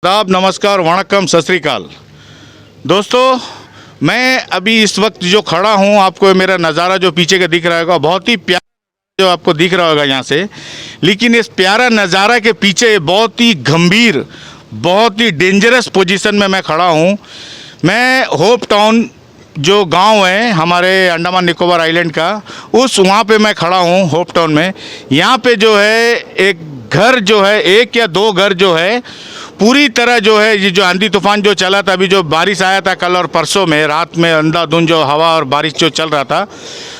आदाब, नमस्कार, वणक्कम, सत श्री अकाल। दोस्तों, मैं अभी इस वक्त जो खड़ा हूँ, आपको मेरा नज़ारा जो पीछे का दिख रहा होगा बहुत ही प्यारा जो आपको दिख रहा होगा यहाँ से। लेकिन इस प्यारा नज़ारा के पीछे बहुत ही गंभीर, बहुत ही डेंजरस पोजीशन में मैं खड़ा हूँ। मैं होप टाउन जो गांव है हमारे अंडमान निकोबार आइलैंड का, उस वहाँ पे मैं खड़ा हूँ होप टाउन में। यहाँ पे जो है एक घर जो है, एक या दो घर जो है पूरी तरह जो है, ये जो आंधी तूफान जो चला था, अभी जो बारिश आया था कल और परसों में रात में, अंधाधुंध जो हवा और बारिश जो चल रहा था,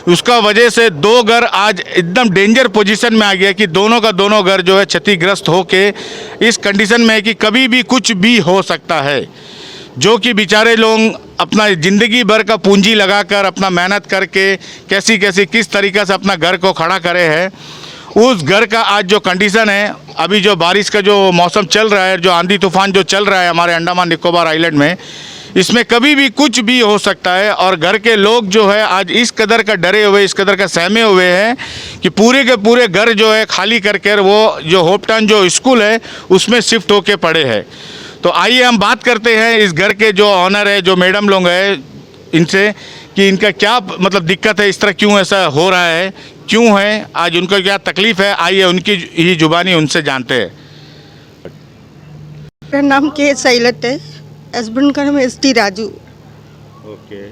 उसका वजह से दो घर आज एकदम डेंजर पोजीशन में आ गया कि दोनों का दोनों घर जो है क्षतिग्रस्त होके इस कंडीशन में है कि कभी भी कुछ भी हो सकता है। जो कि बेचारे लोग अपना ज़िंदगी भर का पूंजी लगाकर अपना मेहनत करके कैसी कैसी किस तरीक़े से अपना घर को खड़ा करे हैं, उस घर का आज जो कंडीशन है, अभी जो बारिश का जो मौसम चल रहा है, जो आंधी तूफान जो चल रहा है हमारे अंडमान निकोबार आइलैंड में, इसमें कभी भी कुछ भी हो सकता है। और घर के लोग जो है आज इस कदर का डरे हुए, इस कदर का सहमे हुए हैं कि पूरे के पूरे घर जो है खाली करके वो जो होप टाउन जो स्कूल है उसमें शिफ्ट होके पड़े हैं। तो आइए हम बात करते हैं इस घर के जो ऑनर है, जो मैडम लोग हैं, इनसे कि इनका क्या मतलब दिक्कत है, इस तरह क्यों ऐसा हो रहा है, क्यों है, आज उनको क्या तकलीफ़ है। आइए उनकी ही जुबानी उनसे जानते हैं। मेरा नाम के सैलत है, हस्बैंड का नाम S T Raju. Okay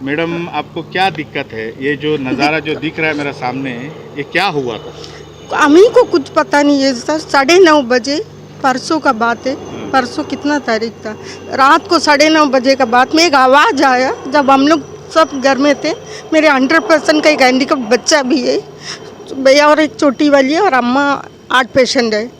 madam, आपको क्या दिक्कत है? ये जो नज़ारा जो दिख रहा है मेरा सामने, ये क्या हुआ था? हमें को कुछ पता नहीं है सर। 9:30 बजे परसों का बात है। परसों कितना तारीख था, रात को 9:30 बजे का बात में एक आवाज़ आया। जब हम लोग सब घर में थे, मेरे 100% का एक हैंडीकैप बच्चा भी है, भैया और एक छोटी वाली है, और अम्मा 8 पेशेंट है।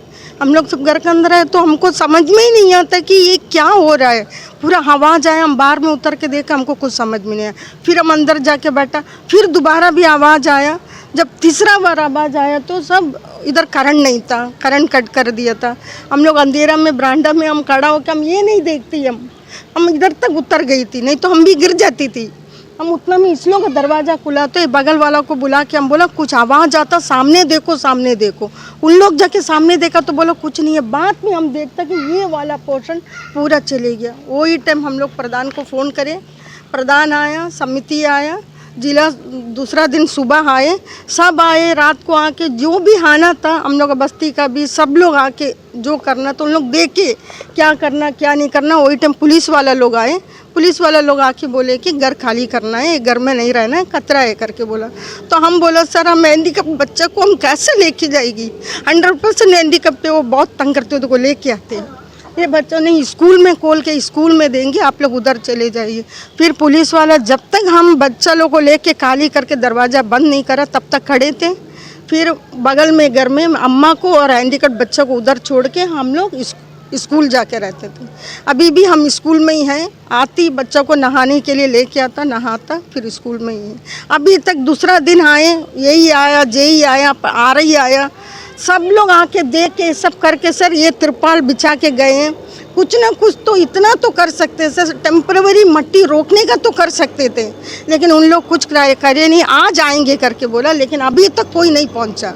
हम लोग सब घर के अंदर है, तो हमको समझ में ही नहीं आता कि ये क्या हो रहा है। पूरा आवाज़ आया, हम बाहर में उतर के देखा, हमको कुछ समझ में नहीं आया। फिर हम अंदर जाके बैठा, फिर दोबारा भी आवाज़ आया। जब तीसरा बार आवाज़ आया तो सब इधर करंट नहीं था, करंट कट कर दिया था। हम लोग अंधेरा में बरामदा में हम खड़ा होकर हम ये नहीं देखती, हम इधर तक उतर गई थी, नहीं तो हम भी गिर जाती थी। हम उतना में इसलिए का दरवाज़ा खुला तो बगल वाला को बुला के हम बोला कुछ आवाज़ आता, सामने देखो सामने देखो। उन लोग जाके सामने देखा तो बोला कुछ नहीं है। बाद में हम देखता कि ये वाला पोर्शन पूरा चले गया। वही टाइम हम लोग प्रधान को फ़ोन करे, प्रधान आया, समिति आया, जिला दूसरा दिन सुबह आए, सब आए। रात को आके जो भी आना था हम लोग बस्ती का भी सब लोग आके जो करना तो उन लोग देखे क्या करना क्या नहीं करना। वही टाइम पुलिस वाला लोग आए, पुलिस वाला लोग आके बोले कि घर खाली करना है, घर में नहीं रहना है, खतरा है करके बोला। तो हम बोला सर हम हैंडीकैप बच्चा को हम कैसे लेके जाएगी, 100% हैंडीकैप पे वो बहुत तंग करते हो तो लेके आते हैं। ये बच्चों ने स्कूल में खोल के स्कूल में देंगे, आप लोग उधर चले जाइए। फिर पुलिस वाला जब तक हम बच्चा लोग को लेके खाली करके दरवाज़ा बंद नहीं करा तब तक खड़े थे। फिर बगल में घर में अम्मा को और हैंडीकैप बच्चा को उधर छोड़ के हम लोग स्कूल जाके रहते थे। अभी भी हम स्कूल में ही हैं। आती बच्चा को नहाने के लिए लेके आता, नहाता, फिर स्कूल में ही है। अभी तक दूसरा दिन आए, यही आया, जेई आया, आ रही आया, सब लोग आके देख के सब करके सर ये तिरपाल बिछा के गए हैं। कुछ ना कुछ तो इतना तो कर सकते सर, टेम्पररी मट्टी रोकने का तो कर सकते थे, लेकिन उन लोग कुछ करे नहीं। आज आएंगे करके बोला, लेकिन अभी तक कोई नहीं पहुंचा।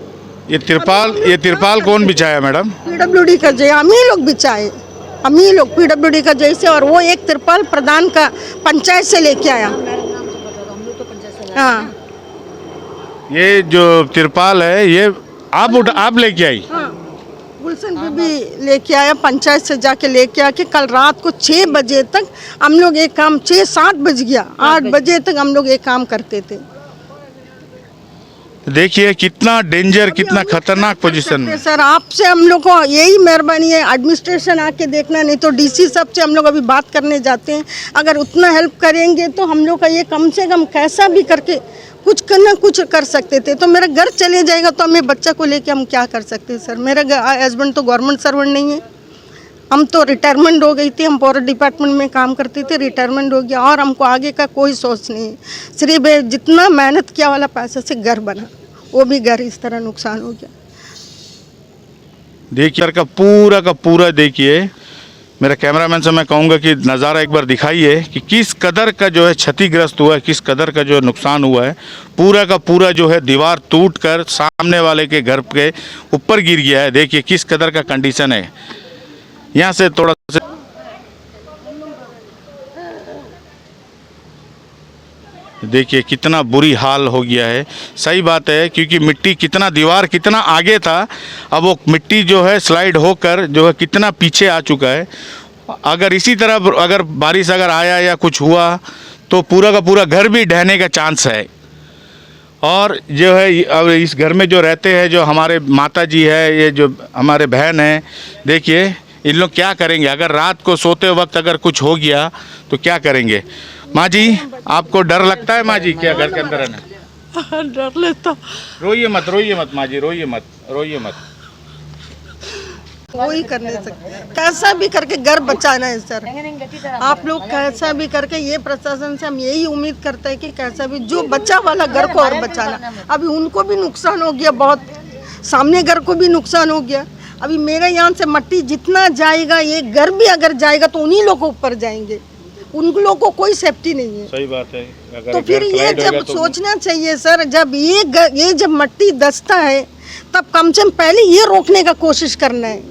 ये तिरपाल कौन बिछाया मैडम? पीडब्ल्यूडी का जय हम ही लोग बिछाए, हम ही लोग पीडब्ल्यूडी का जैसे। और वो एक तिरपाल प्रधान का पंचायत से लेके आया। हाँ, ये जो तिरपाल है ये आप लेके आई? हाँ, गुलशन भी लेके आया, पंचायत से जाके लेके आके कल रात को 6 बजे तक हम लोग एक काम, 6-7 बज गया, 8 बजे तक हम लोग एक काम करते थे। देखिए कितना डेंजर, कितना खतरनाक पोजीशन में। सर आपसे हम लोग को यही मेहरबानी है, एडमिनिस्ट्रेशन आके देखना, नहीं तो डीसी साहब से हम लोग अभी बात करने जाते हैं। अगर उतना हेल्प करेंगे तो हम लोग का ये कम से कम कैसा भी करके कुछ करना कुछ कर सकते थे। तो मेरा घर चले जाएगा तो हमें बच्चा को लेके हम क्या कर सकते हैं सर। मेरा हस्बैंड तो गवर्नमेंट सर्वेंट नहीं है, हम तो रिटायरमेंट हो गई थी, हम फॉरेस्ट डिपार्टमेंट में काम करते थे, रिटायरमेंट हो गया, और हमको आगे का कोई सोच नहीं है। सिर्फ जितना मेहनत किया वाला पैसा से घर बना, वो भी घर इस तरह नुकसान हो गया। देखिए का पूरा देखिए, मेरा कैमरामैन से मैं कहूँगा कि नज़ारा एक बार दिखाइए कि किस कदर का जो है क्षतिग्रस्त हुआ है, किस कदर का जो नुकसान हुआ है। पूरा का पूरा जो है दीवार टूटकर सामने वाले के घर के ऊपर गिर गया है। देखिए किस कदर का कंडीशन है। यहाँ से थोड़ा सा देखिए कितना बुरी हाल हो गया है। सही बात है, क्योंकि मिट्टी कितना दीवार कितना आगे था, अब वो मिट्टी जो है स्लाइड होकर जो है कितना पीछे आ चुका है। अगर इसी तरह अगर बारिश अगर आया या कुछ हुआ तो पूरा का पूरा घर भी ढहने का चांस है। और जो है अब इस घर में जो रहते हैं, जो हमारे माता जी है, ये जो हमारे बहन है, देखिए इन लोग क्या करेंगे अगर रात को सोते वक्त अगर कुछ हो गया तो क्या करेंगे। माँ जी, आपको डर लगता है माँ जी क्या घर के अंदर रहना? डर लेता। रोइए मत माँ जी, रोइए मत। कोई कर नहीं सकते, कैसा भी करके घर बचाना है सर। आप लोग कैसा भी करके, ये प्रशासन से हम यही उम्मीद करते हैं कि कैसा भी जो बचा वाला घर को और बचाना। अभी उनको भी नुकसान हो गया बहुत, सामने घर को भी नुकसान हो गया। अभी मेरे यहाँ से मट्टी जितना जाएगा, ये घर भी अगर जाएगा तो उन्हीं लोगों ऊपर जाएंगे, उन लोगों को कोई सेफ्टी नहीं है। सही बात है। अगर तो फिर ये जब सोचना चाहिए सर, जब ये जब मट्टी दसता है तब कम से कम पहले ये रोकने का कोशिश करना है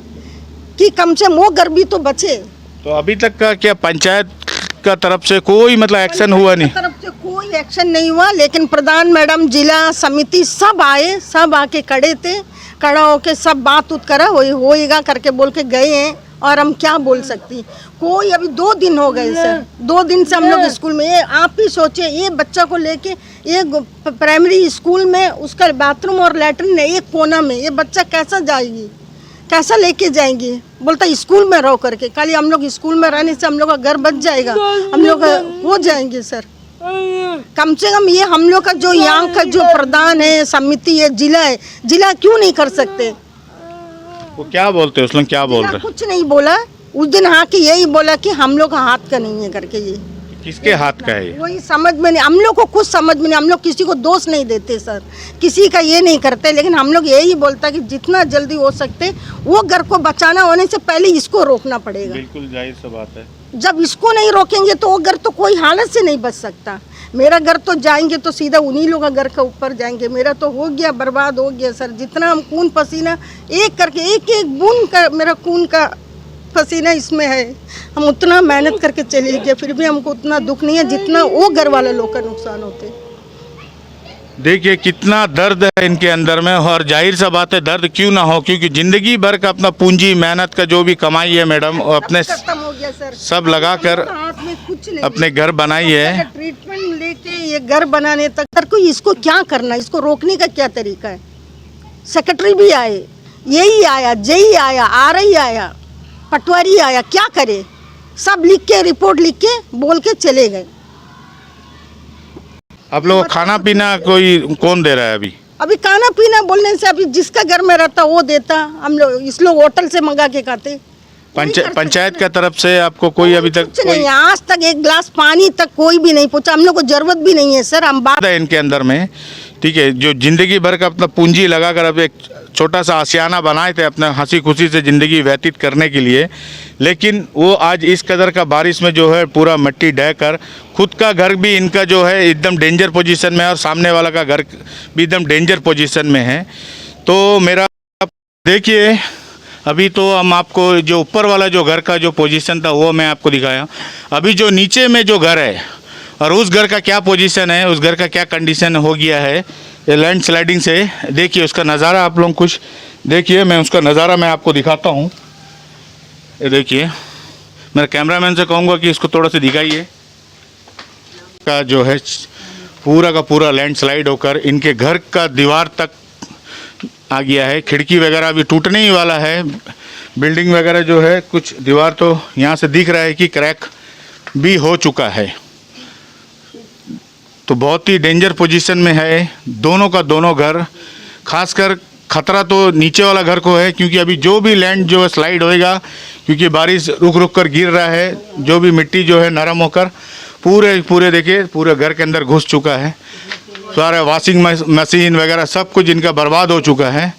कि कम से कम वो घर भी तो बचे। तो अभी तक का क्या पंचायत का तरफ से कोई मतलब एक्शन हुआ नहीं? तरफ से कोई एक्शन नहीं हुआ, लेकिन प्रधान मैडम, जिला समिति सब आए, सब आके खड़े थे, खड़ा होके सब बात उत करा होएगा करके बोल के गए हैं। और हम क्या बोल सकती, कोई अभी 2 दिन हो गए सर, 2 दिन से हम लोग स्कूल में, ये आप ही सोचिए, ये बच्चा को लेके ये प्राइमरी स्कूल में उसका बाथरूम और लैट्रिन है एक कोना में, ये बच्चा कैसा जाएगी, कैसा लेके जाएंगी? बोलता स्कूल में रहो करके। खाली हम लोग स्कूल में रहने से हम लोग का घर बच जाएगा, हम लोग हो जाएंगे सर। कम से कम ये हम लोग का जो यहाँ का जो प्रधान है, समिति है, जिला है, जिला क्यों नहीं कर सकते? वो क्या बोलते हैं, उसमें क्या बोल रहे हैं? कुछ नहीं बोला उस दिन, हाँ कि यही बोला कि हम लोग का हाथ का नहीं है करके। ये किसके हाथ का है? वही समझ में नहीं, हम लोग को कुछ समझ में नहीं। हम लोग किसी को दोष नहीं देते सर, किसी का ये नहीं करते, लेकिन हम लोग यही बोलता कि जितना जल्दी हो सकते वो घर को बचाना होने से पहले इसको रोकना पड़ेगा। बिल्कुल जाहिर सी बात है। जब इसको नहीं रोकेंगे तो वो घर तो कोई हालत से नहीं बच सकता। मेरा घर तो जाएंगे तो सीधा उन्हीं लोगों का घर के ऊपर जाएंगे, मेरा तो हो गया, बर्बाद हो गया सर। जितना हम खून पसीना एक करके, एक एक बूंद का मेरा खून का पसीना इसमें है, हम उतना मेहनत करके चले गए, फिर भी हमको उतना दुख नहीं है जितना वो घर वाले लोग का नुकसान होते। देखिए कितना दर्द है इनके अंदर में, और जाहिर सा बात है दर्द क्यों ना हो, क्योंकि जिंदगी भर का अपना पूंजी मेहनत का जो भी कमाई है मैडम, और अपने खत्म हो गया सर, सब लगाकर हाथ में कुछ नहीं, अपने घर बनाई है। ट्रीटमेंट लेके ये घर बनाने तक सर को इसको क्या करना, इसको रोकने का क्या तरीका है? सेक्रेटरी भी आए, यही आया, जेई आया, आरआई आया, पटवारी आया, क्या करे? सब लिख के, रिपोर्ट लिख के बोल के चले गए। आप लोगों को खाना पीना कोई कौन दे रहा है अभी? अभी खाना पीना बोलने से अभी जिसका घर में रहता वो देता, हम लोग इस लोग होटल से मंगा के खाते। पंचायत का तरफ से आपको कोई अभी तक कुछ नहीं, आज तक एक गिलास पानी तक कोई भी नहीं पूछा। हम लोग को जरूरत भी नहीं है सर, हम बात है इनके अंदर में, ठीक है, जो जिंदगी भर का अपना पूंजी लगाकर अब एक छोटा सा आशियाना बनाए थे अपना हंसी खुशी से ज़िंदगी व्यतीत करने के लिए, लेकिन वो आज इस कदर का बारिश में जो है पूरा मिट्टी ढह कर, खुद का घर भी इनका जो है एकदम डेंजर पोजीशन में है, और सामने वाला का घर भी एकदम डेंजर पोजीशन में है। तो मेरा देखिए, अभी तो हम आपको जो ऊपर वाला जो घर का जो पोजीशन था वो मैं आपको दिखाया, अभी जो नीचे में जो घर है और उस घर का क्या पोजीशन है, उस घर का क्या कंडीशन हो गया है ये लैंड स्लाइडिंग से। देखिए उसका नज़ारा आप लोग कुछ देखिए, मैं उसका नज़ारा मैं आपको दिखाता हूँ। ये देखिए, मेरे कैमरामैन से कहूँगा कि इसको थोड़ा सा दिखाइए। का जो है पूरा का पूरा लैंड स्लाइड होकर इनके घर का दीवार तक आ गया है। खिड़की वगैरह अभी टूटने ही वाला है, बिल्डिंग वगैरह जो है कुछ दीवार तो यहाँ से दिख रहा है कि क्रैक भी हो चुका है। तो बहुत ही डेंजर पोजीशन में है दोनों का दोनों घर। खासकर खतरा तो नीचे वाला घर को है, क्योंकि अभी जो भी लैंड जो है स्लाइड होएगा, क्योंकि बारिश रुक रुक कर गिर रहा है, जो भी मिट्टी जो है नरम होकर पूरे देखिए पूरे घर के अंदर घुस चुका है। सारा वॉशिंग मशीन वगैरह सब कुछ इनका बर्बाद हो चुका है।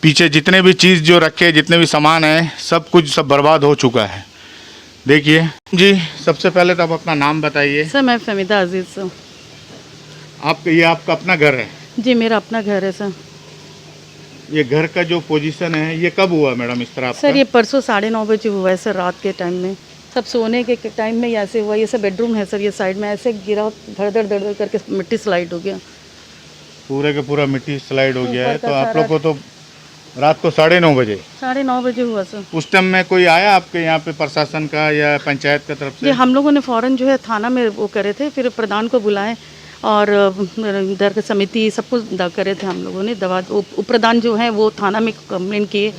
पीछे जितने भी चीज़ जो रखे, जितने भी सामान हैं, सब कुछ सब बर्बाद हो चुका है। देखिए जी, सबसे पहले तो आप अपना नाम बताइए। सर मैं फहमीदा अजीज़ हूँ। ये आपका अपना घर है? जी मेरा अपना घर है सर। ये घर का जो पोजीशन है ये कब हुआ मैडम इस तरह आपका? सर ये परसों 9:30 बजे हुआ है सर, रात के टाइम में। सब सोने के टाइम में ही ऐसे हुआ। ये सब बेडरूम है सर, ये साइड में ऐसे गिरा, धड़ धड़ करके मिट्टी स्लाइड हो गया। पूरे का पूरा मिट्टी स्लाइड हो गया है। ऊपर तो का आप सारा- लोग को तो रात को 9:30 बजे 9:30 बजे हुआ सर। उस टाइम में कोई आया आपके यहाँ पे प्रशासन का या पंचायत की तरफ ये से? हम लोगों ने फ़ौरन जो है थाना में वो करे थे, फिर प्रधान को बुलाए और इधर के समिति सब कुछ करे थे हम लोगों ने। दवा उप प्रधान जो है वो थाना में कंप्लेंट किए,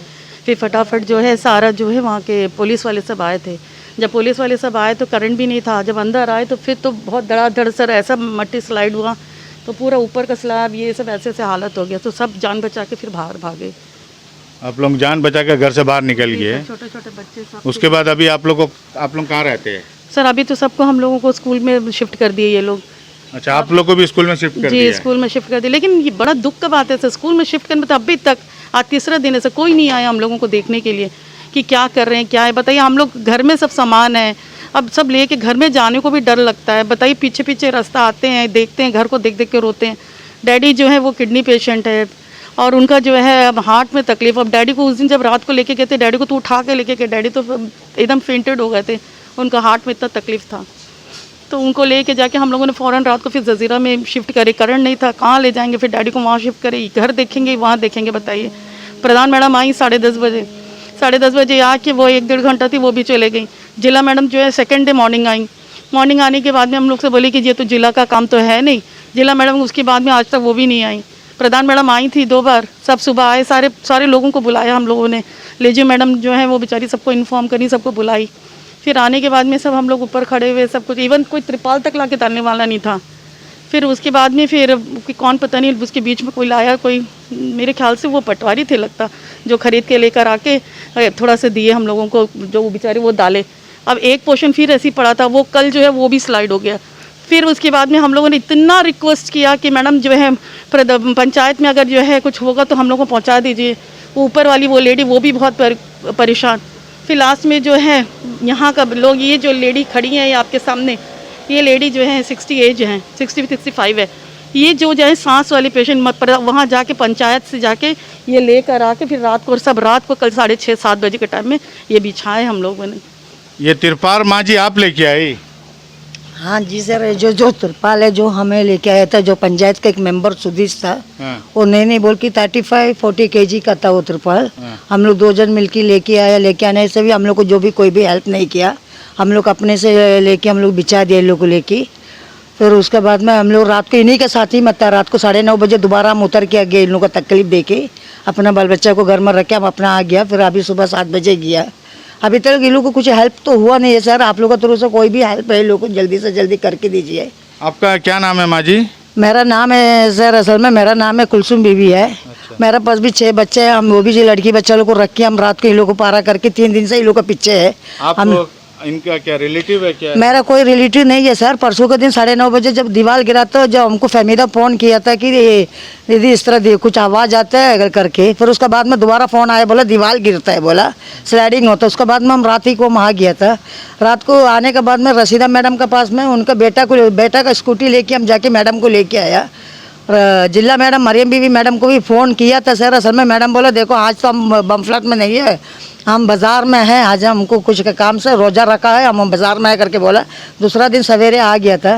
फिर फटाफट जो है सारा जो है वहाँ के पुलिस वाले सब आए थे। जब पुलिस वाले सब आए तो करंट भी नहीं था। जब अंदर आए तो फिर तो बहुत धड़ाधड़ सर ऐसा मट्टी स्लाइड हुआ, तो पूरा ऊपर का स्लैब ये सब ऐसे ऐसे हालत हो गया। तो सब जान बचा के फिर बाहर भागे। आप लोग जान बचा के घर से बाहर निकल गए। छोटे छोटे बच्चे सब। उसके बाद अभी आप लोग कहाँ रहते हैं? सर अभी तो सबको हम लोगों को स्कूल में शिफ्ट कर दिए ये लोग। अच्छा, आप लोग को भी स्कूल में शिफ्ट कर जी दिया है? स्कूल में शिफ्ट कर दिया। लेकिन ये बड़ा दुख का बात है सर, स्कूल में शिफ्ट करने में तो अभी तक आज तीसरा दिन है सर, कोई नहीं आया हम लोगों को देखने के लिए कि क्या कर रहे हैं क्या है। बताइए, हम लोग घर में सब सामान है, अब सब लेके घर में जाने को भी डर लगता है। बताइए, पीछे पीछे रास्ता आते हैं, देखते हैं, घर को देख देख के रोते हैं। डैडी जो है वो किडनी पेशेंट है और उनका जो है अब हार्ट में तकलीफ। अब डैडी को उस दिन जब रात को लेके गए थे, डैडी को तो उठा के लेके गए, डैडी तो एकदम फेंटेड हो गए थे, उनका हार्ट में इतना तकलीफ था। तो उनको लेके जाके हम लोगों ने फ़ौरन रात को फिर जजीरा में शिफ्ट करे। करंट नहीं था, कहाँ ले जाएंगे, फिर डैडी को वहाँ शिफ्ट करे, घर देखेंगे वहाँ देखेंगे। बताइए, प्रधान मैडम आई 10:30 बजे, 10:30 बजे आके वो 1-1.5 घंटा थी, वो भी चले गई। जिला मैडम जो है second day morning I. Morning आने के बाद में हम लोग से बोले कि ये तो जिला का काम तो है नहीं। जिला मैडम उसके बाद में आज तक वो भी नहीं आई। प्रधान मैडम आई थी 2 बार, सब सुबह आए, सारे लोगों को बुलाया हम लोगों ने। लेजी मैडम जो है वो बेचारी सबको इन्फॉर्म करी, सबको बुलाई। फिर आने के बाद में सब हम लोग ऊपर खड़े हुए, सब कुछ, इवन कोई त्रिपाल तक ला के डालने वाला नहीं था। फिर उसके बाद में फिर कौन पता नहीं उसके बीच में कोई लाया, कोई मेरे ख्याल से वो पटवारी थे लगता, जो खरीद के लेकर आके थोड़ा सा दिए हम लोगों को, जो वो बेचारे वो डाले। अब एक पोर्शन फिर ऐसे ही पड़ा था, वो कल जो है वो भी स्लाइड हो गया। फिर उसके बाद में हम लोगों ने इतना रिक्वेस्ट किया कि मैडम जो है पंचायत में अगर जो है कुछ होगा तो हम लोग को पहुँचा दीजिए। वो ऊपर वाली वो लेडी वो भी बहुत परेशान। फिर लास्ट में जो है यहाँ का लोग, ये जो लेडी खड़ी है आपके सामने, ये लेडी जो है 60 एज है, 60-65 है। ये जो है सांस वाली पेशेंट वहाँ जाके पंचायत से जाके ये लेकर आके फिर रात को, सब रात को कल 6:30-7 बजे के टाइम में ये बिछाए हम लोगों ने। ये तिरपाल माँ जी आप लेके आई? हाँ जी सर, जो तिरपाल है जो हमें लेके आया था, जो पंचायत का एक मेंबर सुधीश था, हाँ। वो नहीं बोल के 35-40 kg का था वो तिरपाल। हाँ। हम लोग 2 जन मिलके लेके आया। लेके आने से भी हम लोग को जो भी कोई भी हेल्प नहीं किया, हम लोग अपने से लेके हम लोग बिछा दिए लोग को लेके। फिर उसके बाद में हम लोग रात को इन्हीं के साथ ही मत रात को 9:30 बजे दोबारा हम उतर के आ गए। इन लोगों को तकलीफ दे के अपना बाल बच्चा को घर में रख के हम अपना आ गया। फिर अभी सुबह 7 बजे गया। अभी तक इन लोगों को कुछ हेल्प तो हुआ नहीं है सर। आप लोगों की तरफ से कोई भी हेल्प है, इन लोगों को जल्दी से जल्दी करके दीजिए। आपका क्या नाम है माँ जी? मेरा नाम है सर, असल में मेरा नाम है कुलसुम बीबी है। मेरे पास भी 6 बच्चे हैं। हम वो भी जो लड़की बच्चा लोग को रख के हम रात को इन लोग को पारा करके 3 दिन से इन लोग के पीछे है। आप इनका क्या रिलेटिव है क्या? मेरा कोई रिलेटिव नहीं है सर। परसों के दिन 9:30 बजे जब दीवार गिरा तो जब हमको फहमीदा फ़ोन किया था कि दीदी इस तरह कुछ आवाज़ आता है अगर करके, फिर उसके बाद में दोबारा फ़ोन आया, बोला दीवार गिरता है, बोला स्लाइडिंग होता है। उसके बाद में हम रात ही को वहाँ गया था। रात को आने के बाद में रसीदा मैडम के पास में उनका बेटा का स्कूटी लेके हम जाके मैडम को लेके आया। जिला मैडम मरियम बीवी मैडम को भी फ़ोन किया था सर। असल में मैडम बोला देखो आज तो हम बमफ्लैट में नहीं है, हम बाज़ार में हैं, आज हमको कुछ का काम से रोज़ा रखा है, हम बाज़ार में है करके बोला। दूसरा दिन सवेरे आ गया था।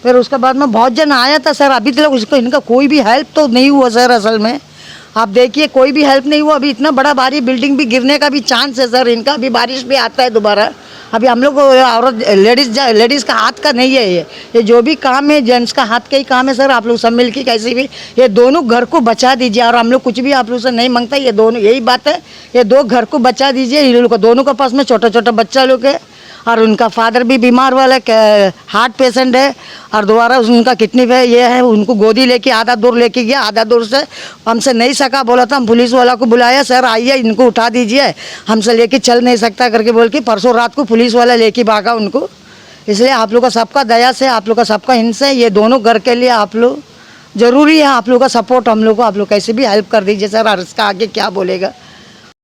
फिर उसके बाद में बहुत जन आया था सर। अभी तक उसको इनका कोई भी हेल्प तो नहीं हुआ सर। असल में आप देखिए कोई भी हेल्प नहीं हुआ। अभी इतना बड़ा भारी बिल्डिंग भी गिरने का भी चांस है सर इनका। अभी बारिश भी आता है दोबारा। अभी हम लोग औरत लेडीज़ का हाथ का नहीं है ये जो भी काम है जेंट्स का हाथ का ही काम है सर। आप लोग सब मिल के कैसे भी ये दोनों घर को बचा दीजिए। और हम लोग कुछ भी आप लोग से नहीं मांगता, ये दोनों यही बात है, ये 2 घर को बचा दीजिए। ये लोग दोनों के पास में छोटा छोटा बच्चा लोग है और उनका फादर भी बीमार वाला हार्ट पेशेंट है और दोबारा उनका किडनी पे ये है। उनको गोदी लेके आधा दूर लेके गया, आधा दूर से हमसे नहीं सका, बोला था हम पुलिस वाला को बुलाया, सर आइए इनको उठा दीजिए, हमसे लेके चल नहीं सकता करके बोल के परसों रात को पुलिस वाला लेके भागा उनको। इसलिए आप लोग का सबका दया से, आप लोग का सबका हिंस है, ये दोनों घर के लिए आप लोग ज़रूरी है। आप लोग का सपोर्ट हम लोग को, आप लोग कैसे भी हेल्प कर दीजिए सर। और इसका आगे क्या बोलेगा,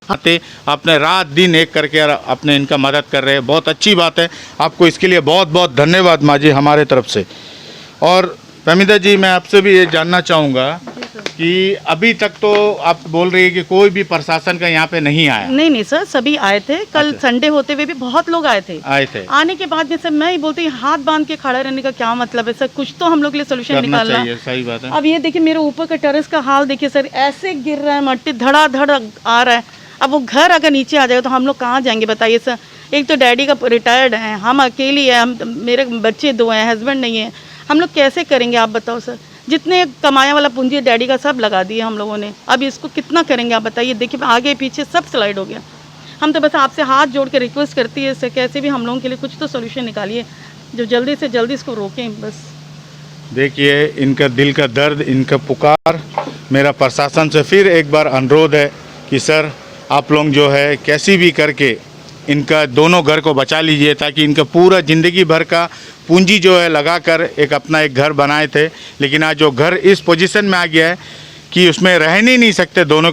आते अपने रात दिन एक करके अपने इनका मदद कर रहे हैं, बहुत अच्छी बात है। आपको इसके लिए बहुत बहुत धन्यवाद माँ जी हमारे तरफ से। और फहमीदा जी, मैं आपसे भी ये जानना चाहूँगा कि अभी तक तो आप बोल रही है कि कोई भी प्रशासन का यहाँ पे नहीं आया? नहीं नहीं सर, सभी आए थे कल। अच्छा। संडे होते हुए भी बहुत लोग आए थे। आने के बाद में सर मैं ही बोलती हूँ, हाथ बांध के खड़ा रहने का क्या मतलब है सर? कुछ तो हम लोग के लिए सोल्यूशन करना निकालना। चाहिए, सही बात है। अब ये देखिए मेरे ऊपर का टेरेस का हाल देखिए सर, ऐसे गिर रहा है, मट्टी धड़ाधड़ आ रहा है। अब वो घर अगर नीचे आ जाएगा तो हम लोग कहाँ जाएंगे बताइए सर? एक तो डैडी का रिटायर्ड है, हम अकेली है, हम मेरे बच्चे 2 हैं, हस्बैंड नहीं है, हम लोग कैसे करेंगे आप बताओ सर? जितने कमाया वाला पूंजी डैडी का सब लगा दिया हम लोगों ने, अब इसको कितना करेंगे आप बताइए? देखिए आगे पीछे सब स्लाइड हो गया। हम तो बस आपसे हाथ जोड़ के रिक्वेस्ट करती है सर, कैसे भी हम लोगों के लिए कुछ तो सोल्यूशन निकालिए, जो जल्दी से जल्दी इसको रोकें बस। देखिए इनका दिल का दर्द, इनका पुकार, मेरा प्रशासन से फिर एक बार अनुरोध है कि सर आप लोग जो है कैसी भी करके इनका दोनों घर को बचा लीजिए, ताकि इनका पूरा ज़िंदगी भर का पूंजी जो है लगाकर एक अपना एक घर बनाए थे, लेकिन आज जो घर इस पोजीशन में आ गया है कि उसमें रह नहीं सकते दोनों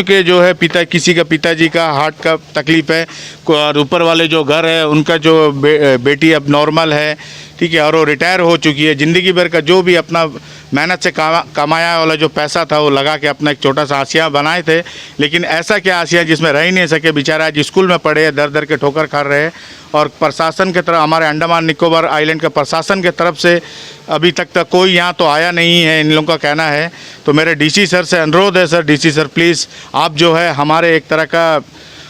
के जो है किसी का पिताजी का हार्ट का तकलीफ़ है, और ऊपर वाले जो घर है उनका जो बेटी अब नॉर्मल है, ठीक है, और वो रिटायर हो चुकी है। ज़िंदगी भर का जो भी अपना मेहनत से कमाया वाला जो पैसा था वो लगा के अपना एक छोटा सा आसिया बनाए थे, लेकिन ऐसा क्या आसिया जिसमें रह ही नहीं सके। बेचारा आज स्कूल में पढ़े, दर दर के ठोकर खा रहे हैं, और प्रशासन के तरफ, हमारे अंडमान निकोबार आइलैंड के प्रशासन के तरफ से अभी तक कोई यहाँ तो आया नहीं है, इन लोगों का कहना है। तो मेरे डीसी सर से अनुरोध है, सर डीसी सर प्लीज़ आप जो है हमारे एक तरह का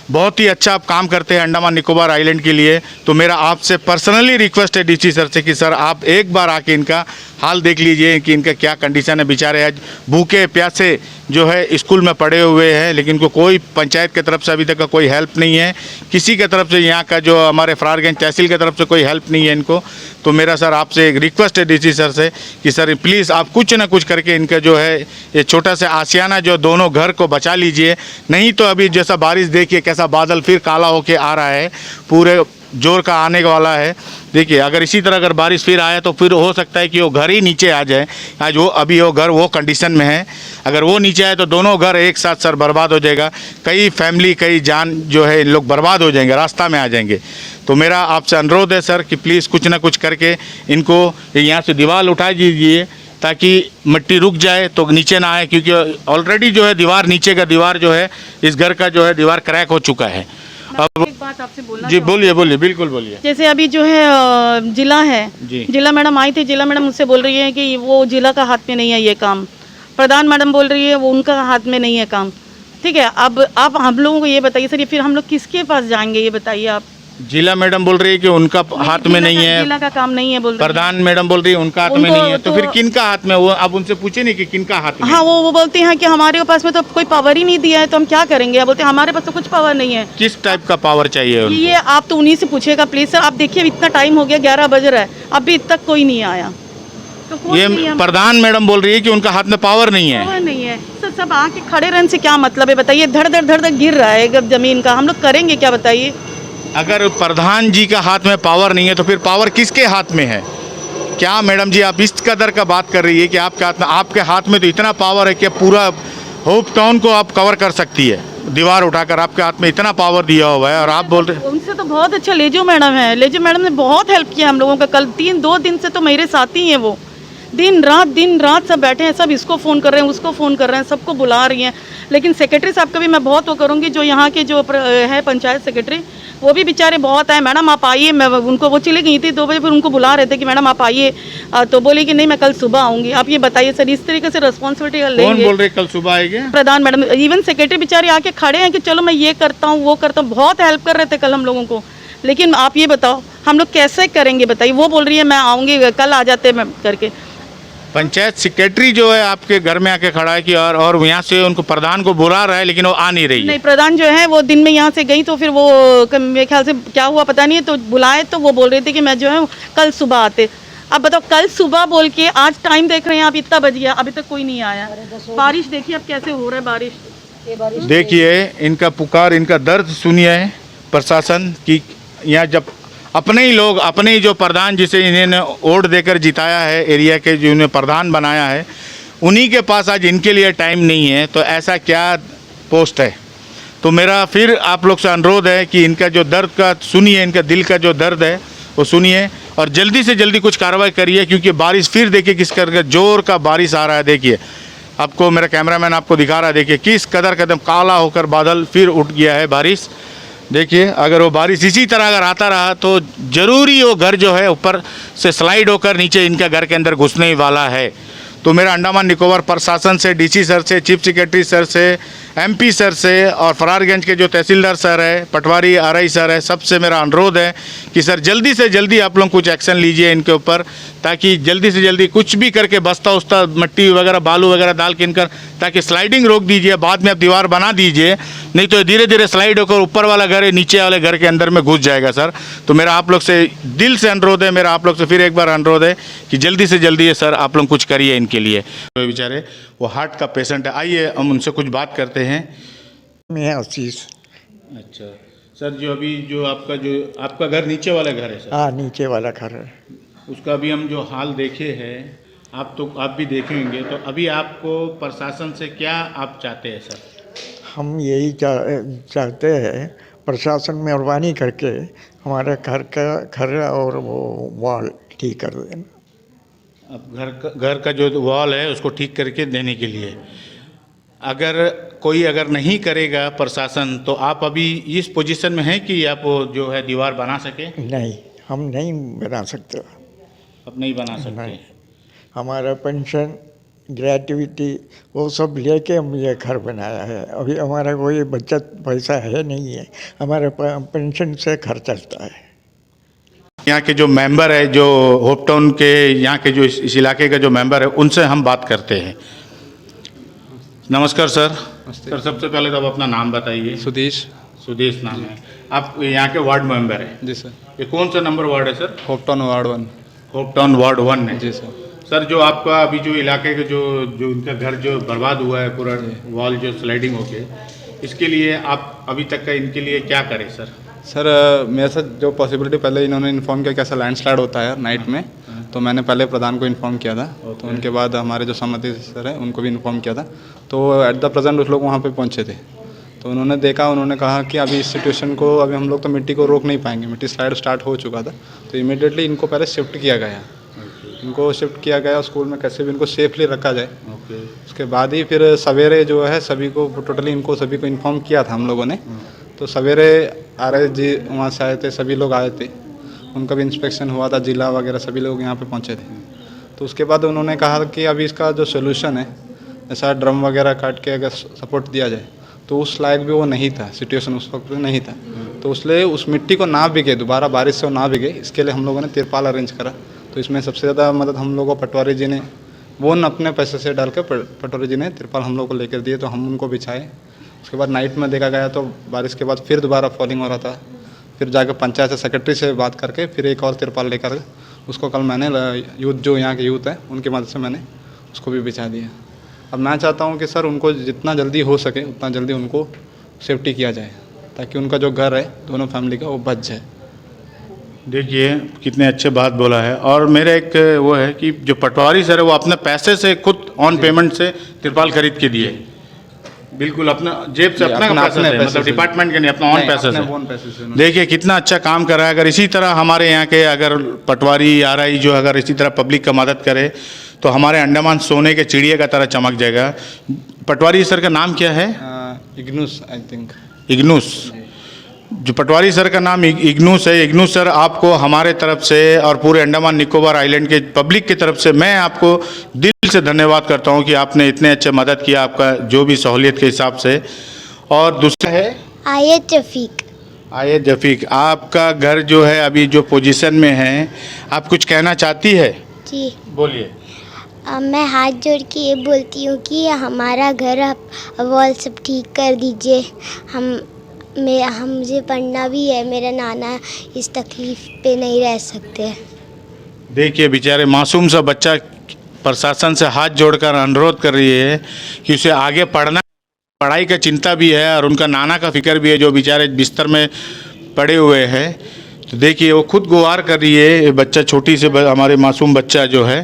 बहुत ही अच्छा आप काम करते हैं अंडमान निकोबार आइलैंड के लिए, तो मेरा आपसे पर्सनली रिक्वेस्ट है डीसी सर से कि सर आप एक बार आके इनका हाल देख लीजिए कि इनका क्या कंडीशन है। बेचारे आज भूखे प्यासे जो है स्कूल में पड़े हुए हैं, लेकिन इनको कोई पंचायत की तरफ से अभी तक का कोई हेल्प नहीं है, किसी की तरफ से, यहाँ का जो हमारे फरारगंज तहसील की तरफ से कोई हेल्प नहीं है इनको। तो मेरा सर आपसे एक रिक्वेस्ट है डीसी सर से कि सर प्लीज़ आप कुछ ना कुछ करके इनका जो है ये छोटा सा आशियाना जो दोनों घर को बचा लीजिए। नहीं तो अभी जैसा बारिश देखिए कैसा बादल फिर काला होके आ रहा है, पूरे जोर का आने वाला है। देखिए अगर इसी तरह अगर बारिश फिर आया तो फिर हो सकता है कि वो घर ही नीचे आ जाए। आज वो अभी वो घर वो कंडीशन में है, अगर वो नीचे आए तो दोनों घर एक साथ सर बर्बाद हो जाएगा, कई फैमिली कई जान जो है इन लोग बर्बाद हो जाएंगे, रास्ता में आ जाएंगे। तो मेरा आपसे अनुरोध है सर कि प्लीज़ कुछ ना कुछ करके इनको यहाँ से दीवार उठा दीजिए ताकि मिट्टी रुक जाए तो नीचे ना आए, क्योंकि ऑलरेडी जो है दीवार नीचे का दीवार जो है इस घर का जो है दीवार क्रैक हो चुका है। अब एक बात आपसे बोलना जी बोलिए बोलिए, बिल्कुल बोलिए। जैसे अभी जो है जिला है, जिला मैडम आई थी, जिला मैडम मुझसे बोल रही है कि वो जिला का हाथ में नहीं है ये काम, प्रधान मैडम बोल रही है वो उनका हाथ में नहीं है काम, ठीक है। अब आप हम लोगों को ये बताइए सर, ये फिर हम लोग किसके पास जाएंगे ये बताइए आप? जिला मैडम बोल रही है कि उनका हाथ में नहीं है, जिला का काम नहीं है बोल रही है। प्रधान मैडम बोल रही है उनका हाथ में नहीं है, तो फिर किनका हाथ में? वो आप उनसे पूछे नहीं कि किनका हाथ में? हाँ वो बोलती हैं कि हमारे पास में तो कोई पावर ही नहीं दिया है, तो हम क्या करेंगे? बोलते हैं हमारे पास तो कुछ पावर नहीं है। किस टाइप का पावर चाहिए उनको? ये आप तो उन्हीं से पूछेगा प्लीज सर। आप देखिए इतना टाइम हो गया, 11 बज रहा है, अभी तक कोई नहीं आया। तो कोई ये नहीं है, प्रधान मैडम बोल रही है कि उनका हाथ में पावर नहीं है। पावर नहीं है सर। सब आके खड़े रहने से क्या मतलब है बताइए? धड़ धड़ धड़ धड़ गिर रहा है जमीन का, हम लोग करेंगे क्या बताइए? अगर प्रधान जी का हाथ में पावर नहीं है तो फिर पावर किसके हाथ में है? क्या मैडम जी आप इस कदर का बात कर रही है कि आपके हाथ में तो इतना पावर है कि पूरा होप टाउन को आप कवर कर सकती है, दीवार उठाकर आपके हाथ में इतना पावर दिया हुआ है, और आप बोल रहे? उनसे तो बहुत अच्छा लेजो मैडम है, लेजो मैडम ने बहुत हेल्प किया हम लोगों का। कल 2 दिन से तो मेरे साथ ही हैं वो, दिन रात सब बैठे हैं, सब इसको फ़ोन कर रहे हैं, उसको फ़ोन कर रहे हैं, सबको बुला रही हैं। लेकिन सेक्रेटरी साहब का भी मैं बहुत वो करूँगी, जो यहाँ के जो है पंचायत सेक्रेटरी, वो भी बेचारे बहुत है। मैडम आप आइए, मैं उनको, वो चली गई थी 2 बजे, फिर उनको बुला रहे थे कि मैडम आप आइए, तो बोली कि नहीं मैं कल सुबह आऊँगी। आप ये बताइए सर, इस तरीके से रिस्पॉन्सिबिलिटी लेंगे? कौन बोल रहे कल सुबह आएंगे? प्रधान मैडम, इवन सेक्रेटरी बेचारे आके खड़े हैं कि चलो मैं ये करता हूँ वो करता हूँ, बहुत हेल्प कर रहे थे कल हम लोगों को। लेकिन आप ये बताओ हम लोग कैसे करेंगे बताइए? वो बोल रही है मैं आऊँगी, कल आ जाते मैं करके। पंचायत सेक्रेटरी जो है आपके घर में आके खड़ा है कि और यहाँ से उनको प्रधान को बुला रहा है, लेकिन वो आ नहीं रही है। नहीं, प्रधान जो है वो दिन में यहाँ से गई, तो फिर वो मेरे ख्याल से क्या हुआ पता नहीं है, तो बुलाए तो वो बोल रहे थे कि मैं जो है कल सुबह आते। अब बताओ कल सुबह बोल के आज टाइम देख रहे हैं आप, इतना बज गया अभी तक कोई नहीं आया। बारिश देखिए अब कैसे हो रहा है बारिश। देखिए इनका पुकार, इनका दर्द सुनिए प्रशासन की। यहाँ जब अपने ही लोग, अपने ही जो प्रधान जिसे इन्होंने वोट देकर जिताया है, एरिया के जो इन्हें प्रधान बनाया है, उन्हीं के पास आज इनके लिए टाइम नहीं है, तो ऐसा क्या पोस्ट है? तो मेरा फिर आप लोग से अनुरोध है कि इनका जो दर्द का सुनिए, इनका दिल का जो दर्द है वो सुनिए, और जल्दी से जल्दी कुछ कार्रवाई करिए, क्योंकि बारिश फिर देखिए किस करके जोर का बारिश आ रहा है। देखिए आपको मेरा कैमरामैन आपको दिखा रहा है, देखिए किस कदर कदम काला होकर बादल फिर उठ गया है बारिश। देखिए अगर वो बारिश इसी तरह अगर आता रहा तो ज़रूरी वो घर जो है ऊपर से स्लाइड होकर नीचे इनके घर के अंदर घुसने ही वाला है। तो मेरा अंडमान निकोबार प्रशासन से, डीसी सर से, चीफ सेक्रेटरी सर से, एमपी सर से और फरारगंज के जो तहसीलदार सर है, पटवारी आरआई सर है, सबसे मेरा अनुरोध है कि सर जल्दी से जल्दी आप लोग कुछ एक्शन लीजिए इनके ऊपर, ताकि जल्दी से जल्दी कुछ भी करके बस्ता उस्ता मट्टी वगैरह बालू वगैरह डाल के इनकर ताकि स्लाइडिंग रोक दीजिए, बाद में आप दीवार बना दीजिए, नहीं तो धीरे धीरे स्लाइड होकर ऊपर वाला घर है नीचे वाले घर के अंदर में घुस जाएगा सर। तो मेरा आप लोग से दिल से अनुरोध है, मेरा आप लोग से फिर एक बार अनुरोध है कि जल्दी से जल्दी सर आप लोग कुछ करिए इनके लिए। तो बेचारे वो हार्ट का पेशेंट है, आइए हम उनसे कुछ बात करते हैं। मैं आशीष। अच्छा सर, जो आपका घर नीचे वाला घर है सर, हाँ नीचे वाला घर है। उसका अभी हम जो हाल देखे हैं, आप भी देखे होंगे, तो अभी आपको प्रशासन से क्या आप चाहते हैं सर? हम यही चाहते हैं प्रशासन मेहरबानी करके हमारे घर और वो वॉल ठीक कर दें। अब घर का जो वॉल है उसको ठीक करके देने के लिए अगर नहीं करेगा प्रशासन, तो आप अभी इस पोजीशन में हैं कि आप वो जो है दीवार बना सके? नहीं, हम नहीं बना सकते। अब नहीं बना सकते? नहीं। हमारा पेंशन ग्रेजुइटी वो सब लेके हम ये घर बनाया है। अभी हमारा कोई बचत पैसा है नहीं है, हमारे पेंशन से घर चलता है। यहाँ के जो मेंबर है, जो होप टाउन के यहाँ के जो इस इलाके का जो मेंबर है, उनसे हम बात करते हैं। नमस्कार सर। सर सबसे पहले तो आप अपना नाम बताइए। सुदेश नाम है। आप यहाँ के वार्ड मेंबर हैं? जी सर। ये कौन सा नंबर वार्ड है sir? Hope town ward 1। Hope town ward 1 है? जी सर। सर जो आपका अभी जो इलाके के जो उनका घर जो बर्बाद हुआ है, पूरा वॉल जो स्लाइडिंग होके, इसके लिए आप अभी तक का इनके लिए क्या करें सर? सर मेरे साथ जो पॉसिबिलिटी पहले इन्होंने इन्फॉर्म किया कैसा लैंडस्लाइड होता है नाइट में, तो मैंने पहले प्रधान को इन्फॉर्म किया था। तो उनके बाद हमारे जो सम्मति सर है उनको भी इन्फॉर्म किया था। तो एट द प्रेजेंट उस लोग वहाँ पे पहुँचे थे, तो उन्होंने देखा, उन्होंने कहा कि अभी इस सिचुएशन को अभी हम लोग तो मिट्टी को रोक नहीं पाएंगे, मिट्टी स्लाइड स्टार्ट हो चुका था, तो इमीडिएटली इनको पहले शिफ्ट किया गया। इनको शिफ्ट किया गया स्कूल में, कैसे भी इनको सेफली रखा जाए। उसके बाद ही फिर सवेरे जो है सभी को टोटली इनको सभी को इन्फॉर्म किया था हम लोगों ने। तो सवेरे आरएस जी वहाँ से आए थे, सभी लोग आए थे, उनका भी इंस्पेक्शन हुआ था, जिला वगैरह सभी लोग यहाँ पे पहुँचे थे। तो उसके बाद उन्होंने कहा कि अभी इसका जो सोल्यूशन है, ऐसा ड्रम वगैरह काट के अगर सपोर्ट दिया जाए, तो उस लायक भी वो नहीं था, सिचुएशन उस वक्त नहीं था। तो इसलिए उस मिट्टी को ना बिके, दोबारा बारिश से वो ना बिके, इसके लिए हम लोगों ने तिरपाल अरेंज करा। तो इसमें सबसे ज़्यादा मदद हम लोगों को पटवारी जी ने, वो अपने पैसे से डाल के पटवारी जी ने तिरपाल हम लोग को लेकर दिए, तो हम उनको बिछाए। उसके बाद नाइट में देखा गया तो बारिश के बाद फिर दोबारा फॉलिंग हो रहा था। फिर जाकर पंचायत सेक्रेटरी से बात करके फिर एक और तिरपाल लेकर उसको कल मैंने यूथ जो यहाँ के यूथ है उनकी मदद से मैंने उसको भी बिछा दिया। अब मैं चाहता हूँ कि सर उनको जितना जल्दी हो सके उतना जल्दी उनको सेफ्टी किया जाए, ताकि उनका जो घर है दोनों फैमिली का वो बच जाए। देखिए कितने अच्छे बात बोला है। और मेरा एक वो है कि जो पटवारी सर है वो अपने पैसे से खुद ऑन पेमेंट से तिरपाल खरीद के दिए, बिल्कुल अपना जेब से, अपना पैसे से, मतलब डिपार्टमेंट के नहीं, अपना ऑन पैसे से। देखिए कितना अच्छा काम कर रहा है। अगर इसी तरह हमारे यहाँ के अगर पटवारी आरआई जो अगर इसी तरह पब्लिक का मदद करे तो हमारे अंडमान सोने के चिड़िया का तरह चमक जाएगा। पटवारी सर का नाम क्या है? इग्नूस, आई थिंक इग्नूस। जो पटवारी सर का नाम इग्नूस है। इग्नूस सर, आपको हमारे तरफ से और पूरे अंडमान निकोबार आइलैंड के पब्लिक की तरफ से मैं आपको दिल से धन्यवाद करता हूं कि आपने इतने अच्छे मदद किया, आपका जो भी सहूलियत के हिसाब से। और दूसरा है आयत रफ़ीक। आयत रफ़ीक, आपका घर जो है अभी जो पोजीशन में है, आप कुछ कहना चाहती है? जी बोलिए। मैं हाथ जोड़ के ये बोलती हूँ कि हमारा घर वॉल सब ठीक कर दीजिए। हम मुझे पढ़ना भी है, मेरा नाना इस तकलीफ़ पे नहीं रह सकते। देखिए बेचारे मासूम सा बच्चा प्रशासन से हाथ जोड़कर अनुरोध कर रही है कि उसे आगे पढ़ाई का चिंता भी है और उनका नाना का फिक्र भी है जो बेचारे बिस्तर में पड़े हुए हैं। तो देखिए वो खुद गुहार कर रही है, ये बच्चा छोटी से हमारे मासूम बच्चा जो है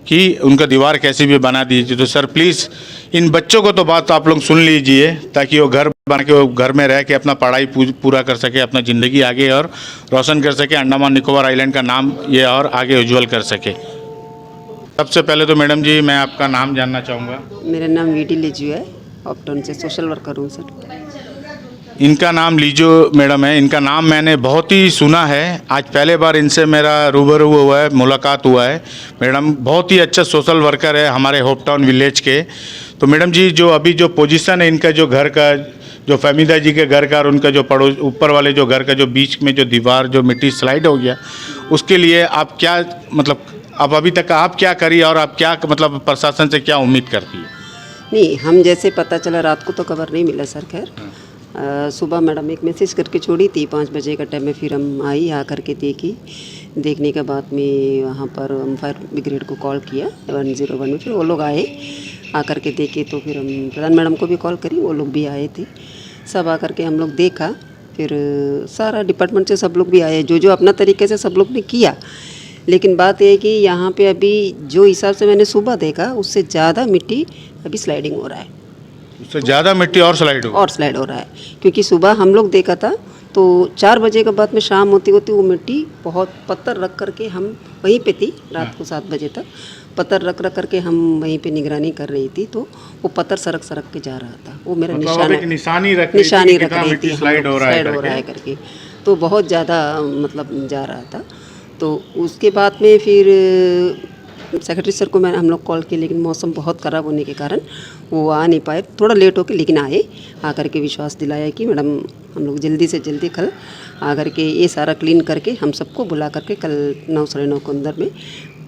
कि उनका दीवार कैसे भी बना दीजिए। तो सर प्लीज़ इन बच्चों को तो बात आप लोग सुन लीजिए, ताकि वो घर बना के वो घर में रह के अपना पढ़ाई पूरा कर सके, अपना ज़िंदगी आगे और रोशन कर सके, अंडमान निकोबार आइलैंड का नाम ये और आगे उज्ज्वल कर सके। सबसे पहले तो मैडम जी मैं आपका नाम जानना चाहूँगा। मेरा नाम वीडी लिजू है, अपटाउन से सोशल वर्कर हूँ सर। इनका नाम लीजो मैडम है। इनका नाम मैंने बहुत ही सुना है, आज पहले बार इनसे मेरा रूबरू हुआ है, मुलाकात हुआ है। मैडम बहुत ही अच्छा सोशल वर्कर है हमारे होप टाउन विलेज के। तो मैडम जी जो अभी जो पोजीशन है इनका, जो घर का, जो फहमीदा जी के घर का और उनका जो पड़ोस ऊपर वाले जो घर का जो बीच में जो दीवार जो मिट्टी स्लाइड हो गया, उसके लिए आप क्या मतलब अब अभी तक आप क्या करी और आप क्या मतलब प्रशासन से क्या उम्मीद करती है? नहीं, हम जैसे पता चला रात को तो खबर नहीं मिला सर। खैर सुबह मैडम एक मैसेज करके छोड़ी थी 5 बजे का टाइम में, फिर हम आई, आ करके देखी। देखने के बाद में वहाँ पर हम फायर ब्रिगेड को कॉल किया 101 में, फिर वो लोग आए, आ करके देखे। तो फिर हम प्रधान मैडम को भी कॉल करी, वो लोग भी आए थे। सब आ करके हम लोग देखा, फिर सारा डिपार्टमेंट से सब लोग भी आए, जो जो अपना तरीके से सब लोग ने किया। लेकिन बात यह है कि यहाँ पे अभी जो हिसाब से मैंने सुबह देखा उससे ज़्यादा मिट्टी अभी स्लाइडिंग हो रहा है, उससे ज़्यादा मिट्टी और स्लाइड हो रहा है। क्योंकि सुबह हम लोग देखा था तो 4 बजे के बाद में शाम होती होती वो मिट्टी बहुत पत्थर रख करके, हम वहीं पे थी रात को 7 बजे तक, पत्थर रख करके हम वहीं पे निगरानी कर रही थी। तो वो पत्थर सरक के जा रहा था। वो मेरा निशानी रख रही थी स्लाइड हो रहा है करके, तो बहुत ज़्यादा मतलब जा रहा था। तो उसके बाद में फिर सेक्रेटरी सर को हम लोग कॉल किए, लेकिन मौसम बहुत ख़राब होने के कारण वो आ नहीं पाए, थोड़ा लेट होके, लेकिन आए। आकर के विश्वास दिलाया कि मैडम हम लोग जल्दी से जल्दी कल आकर के ये सारा क्लीन करके हम सबको बुला करके कल 9 साढ़े 9 के अंदर में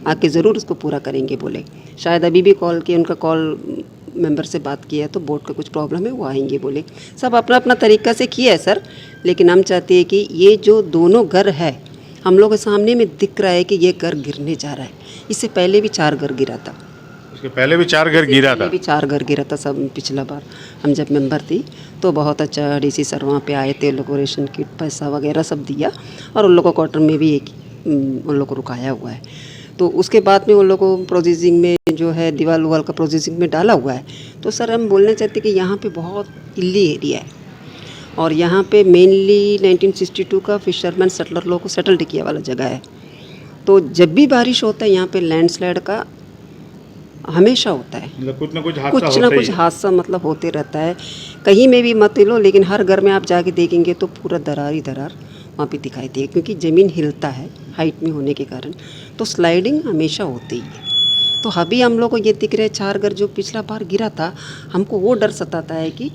आके ज़रूर उसको पूरा करेंगे बोले। शायद अभी भी कॉल किए, उनका कॉल मेंबर से बात किया तो बोर्ड का कुछ प्रॉब्लम है, वो आएंगे बोले। सब अपना अपना तरीक़ा से किया है सर, लेकिन हम चाहते हैं कि ये जो दोनों घर है हम लोग के सामने में दिख रहा है कि ये घर गिरने जा रहा है। इससे पहले भी 4 घर गिरा था, उसके पहले भी 4 घर गिरा था। सब पिछला बार हम जब मेंबर थी तो बहुत अच्छा डीसी सर वहाँ पे आए थे, उन लोग को रेशन किट पैसा वगैरह सब दिया, और उन लोग को क्वार्टर में भी एक उन लोग को रुकाया हुआ है। तो उसके बाद में उन लोग को प्रोसेसिंग में जो है दीवार उवाल का प्रोसेसिंग में डाला हुआ है। तो सर हम बोलना चाहते कि यहाँ पे बहुत हिली एरिया है, और यहाँ पे मेनली 1962 का फिशरमैन सेटलर लोगों को सेटल्ड किया वाला जगह है। तो जब भी बारिश होता है यहाँ पे लैंडस्लाइड का हमेशा होता है, मतलब कुछ ना कुछ हादसा मतलब होते रहता है। कहीं में भी मत लो, लेकिन हर घर में आप जाके देखेंगे तो पूरा दरार ही दरार वहाँ पे दिखाई देगी, क्योंकि ज़मीन हिलता है हाइट में होने के कारण, तो स्लाइडिंग हमेशा होती है। तो अभी हम लोग को ये दिख रहे 4 घर जो पिछला बार गिरा था, हमको वो डर सताता है कि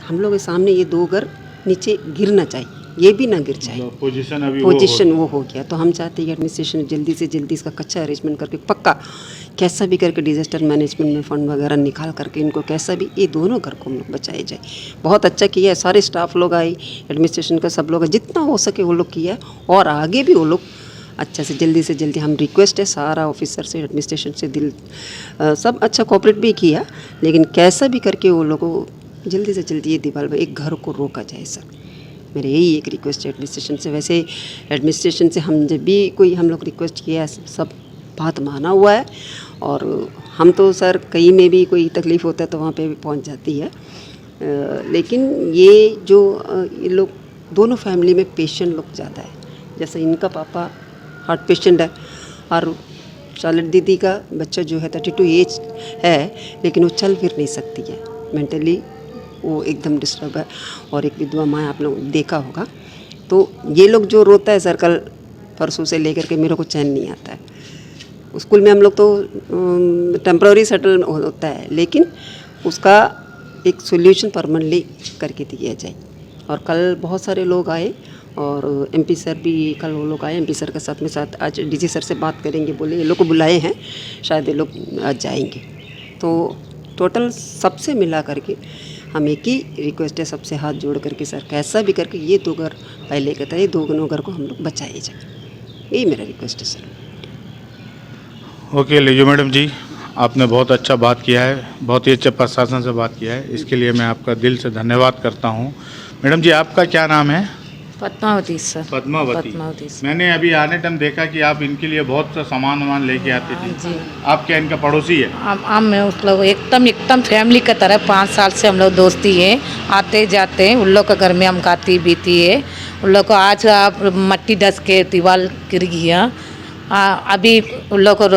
हम लोग के सामने ये 2 घर नीचे गिरना चाहिए, ये भी ना गिर जाए। पोजीशन वो हो गया। तो हम चाहते हैं कि एडमिनिस्ट्रेशन जल्दी से जल्दी इसका कच्चा अरेंजमेंट करके पक्का कैसा भी करके डिजास्टर मैनेजमेंट में फ़ंड वगैरह निकाल करके इनको कैसा भी ये दोनों घर को हम लोग बचाए जाए। बहुत अच्छा किया है, सारे स्टाफ लोग आए, एडमिनिस्ट्रेशन का सब लोग, जितना हो सके वो लोग किया है, और आगे भी वो लोग अच्छा से जल्दी हम रिक्वेस्ट है सारा ऑफिसर से, एडमिनिस्ट्रेशन से, सब अच्छा कोऑपरेट भी किया, लेकिन कैसा भी करके वो लोगों को जल्दी से जल्दी ये दीवार में एक घर को रोका जाए सर। मेरे यही एक रिक्वेस्ट है एडमिनिस्ट्रेशन से। वैसे एडमिनिस्ट्रेशन से हम जब भी कोई हम लोग रिक्वेस्ट किया है सब बात माना हुआ है, और हम तो सर कहीं में भी कोई तकलीफ़ होता है तो वहाँ पे भी पहुँच जाती है। लेकिन ये जो ये लोग दोनों फैमिली में पेशेंट लोग ज़्यादा है। जैसे इनका पापा हार्ट पेशेंट है, और चार्लेट दीदी का बच्चा जो है 32 एज है, लेकिन वो चल फिर नहीं सकती है, मेंटली वो एकदम डिस्टर्ब है, और एक विधवा माँ आप लोग देखा होगा। तो ये लोग जो रोता है सर, कल परसों से लेकर के मेरे को चैन नहीं आता है। स्कूल में हम लोग तो टेम्पररी सेटल होता है, लेकिन उसका एक सोल्यूशन परमानेंटली करके दिया जाए। और कल बहुत सारे लोग आए, और एमपी सर भी कल वो लोग आए, एमपी सर के साथ में साथ आज डीजी सर से बात करेंगे बोले, ये लोग को बुलाए हैं, शायद ये लोग आज जाएंगे। तो टोटल सबसे मिला करके हम एक ही रिक्वेस्ट है, सबसे हाथ जोड़ करके सर कैसा भी करके ये 2 घर पहले के तरह, ये 2 घर को हम लोग बचाए जाए, यही मेरा रिक्वेस्ट है सर। ओके लीजो मैडम जी, आपने बहुत अच्छा बात किया है, बहुत ही अच्छा प्रशासन से बात किया है, इसके लिए मैं आपका दिल से धन्यवाद करता हूँ। मैडम जी आपका क्या नाम है? पद्मावती सर। पद्मावती। मैंने अभी आने टाइम देखा कि आप इनके लिए बहुत सा सामान लेके आते थे। जी। आप क्या इनका पड़ोसी है? हम उस लोग एकदम फैमिली की तरह 5 साल से हम लोग दोस्ती है, आते जाते हैं। उन लोग के घर में हम खाती बीती है। उन लोग को आज मट्टी धस के दीवार गिर गया, अभी उन लोग को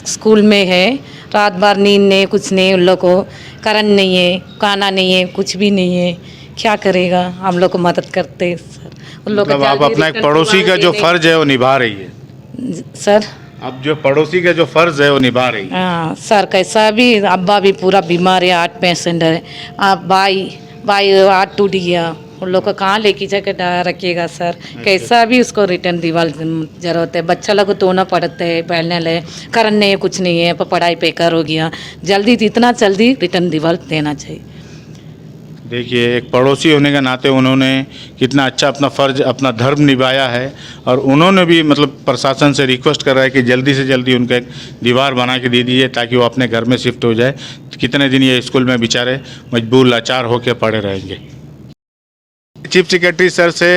स्कूल में है, रात भर नींद नहीं, कुछ नहीं, उन लोग को करंट नहीं है, खाना नहीं है, कुछ भी नहीं है, क्या करेगा। हम लोग को मदद करते हैं सर। उन लोग मतलब आप अपना एक पड़ोसी का जो फर्ज है वो निभा रही है सर। अब जो पड़ोसी का जो फर्ज है वो निभा रही है। हाँ सर, कैसा भी अब्बा भी पूरा बीमार है, 8 पेशेंट है। आप भाई हाथ टूट गया, उन लोग को कहाँ लेके जाकर रखिएगा सर। कैसा भी उसको रिटर्न दीवार जरूरत है। बच्चा लोग को तोड़ना पड़ता है, पहलने ले करन नहीं है, कुछ नहीं है, पढ़ाई बेकार हो गया। जल्दी जितना जल्दी रिटर्न दीवार देना चाहिए। देखिए, एक पड़ोसी होने के नाते उन्होंने कितना अच्छा अपना फ़र्ज, अपना धर्म निभाया है और उन्होंने भी मतलब प्रशासन से रिक्वेस्ट कर रहा है कि जल्दी से जल्दी उनका एक दीवार बना के दे दीजिए ताकि वो अपने घर में शिफ्ट हो जाए। कितने दिन ये स्कूल में बेचारे मजबूर लाचार होकर पड़े रहेंगे। चीफ सेक्रेटरी सर से,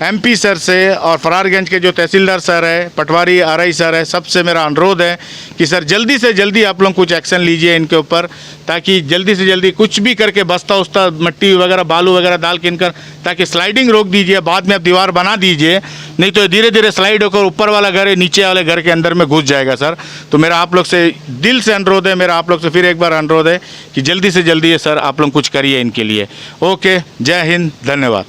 एमपी सर से और फरारगंज के जो तहसीलदार सर है, पटवारी आरआई सर है, सबसे मेरा अनुरोध है कि सर जल्दी से जल्दी आप लोग कुछ एक्शन लीजिए इनके ऊपर, ताकि जल्दी से जल्दी कुछ भी करके बस्ता उस्ता मट्टी वगैरह बालू वगैरह डाल के इनकर ताकि स्लाइडिंग रोक दीजिए। बाद में आप दीवार बना दीजिए, नहीं तो धीरे धीरे स्लाइड होकर ऊपर वाला घर नीचे वाले घर के अंदर में घुस जाएगा सर। तो मेरा आप लोग से दिल से अनुरोध है, मेरा आप लोग से फिर एक बार अनुरोध है कि जल्दी से जल्दी सर आप लोग कुछ करिए इनके लिए। ओके, जय हिंद, धन्यवाद।